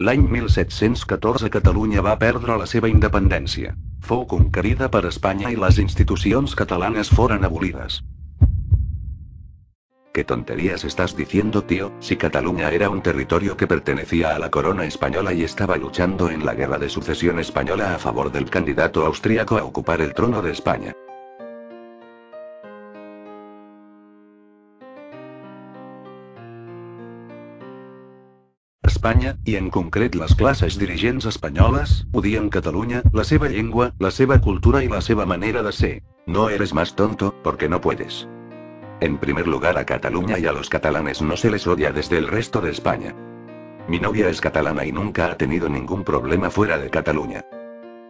L'any 1714 Catalunya va perdre la seva independència. Fou conquerida per Espanya i les institucions catalanes foren abolides. ¿Qué tonterías estás diciendo, tío? Si Cataluña era un territorio que pertenecía a la corona española y estaba luchando en la guerra de sucesión española a favor del candidato austríaco a ocupar el trono de España. Espanya, i en concret les classes dirigents espanyoles, odien Catalunya, la seva llengua, la seva cultura y la seva manera de ser. No eres más tonto, porque no puedes. En primer lugar, a Cataluña y a los catalanes no se les odia desde el resto de España. Mi novia es catalana y nunca ha tenido ningún problema fuera de Cataluña.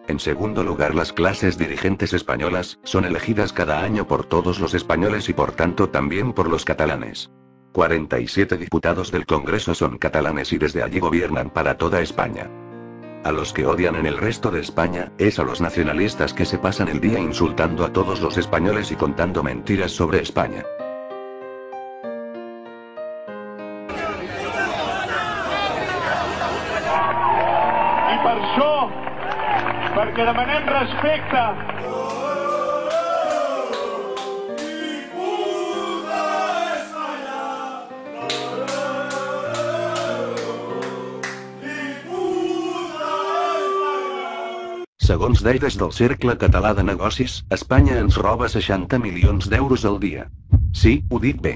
En segundo lugar, las clases dirigentes españolas son elegidas cada año por todos los españoles y por tanto también por los catalanes. 47 diputados del Congreso son catalanes y desde allí gobiernan para toda España. A los que odian en el resto de España, es a los nacionalistas que se pasan el día insultando a todos los españoles y contando mentiras sobre España. I per això, perquè demanem respecte. Segons dades del Cercle Català de Negocis, Espanya ens roba 60 milions d'euros al dia. Sí, ho dic bé.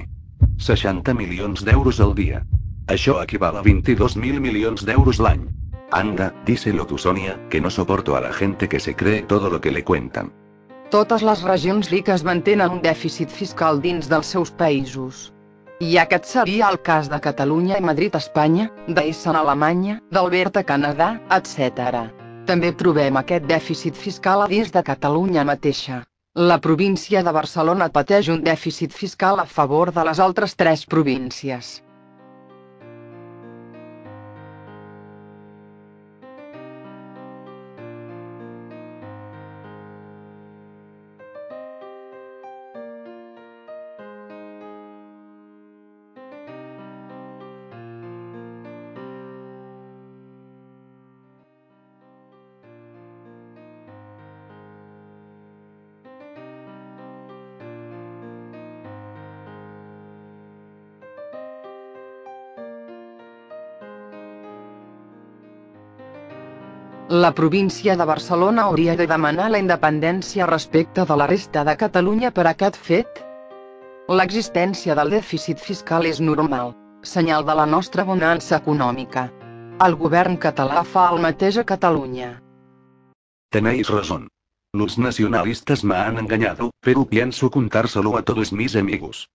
60 milions d'euros al dia. Això equival a 22.000 milions d'euros l'any. Anda, díselo tú, Sonia, que no soporto a la gente que se cree todo lo que le cuentan. Totes les regions riques mantenen un dèficit fiscal dins dels seus països. I aquest seria el cas de Catalunya i Madrid a Espanya, d'Essen a Alemanya, d'Alberta a Canadà, etc. També trobem aquest dèficit fiscal a dins de Catalunya mateixa. La província de Barcelona pateix un dèficit fiscal a favor de les altres 3 províncies. La província de Barcelona hauria de demanar la independència respecte de la resta de Catalunya per aquest fet. L'existència del dèficit fiscal és normal, senyal de la nostra bonança econòmica. El govern català fa el mateix a Catalunya. Tenéis razón. Los nacionalistas me han engañado, pero pienso contárselo a todos mis amigos.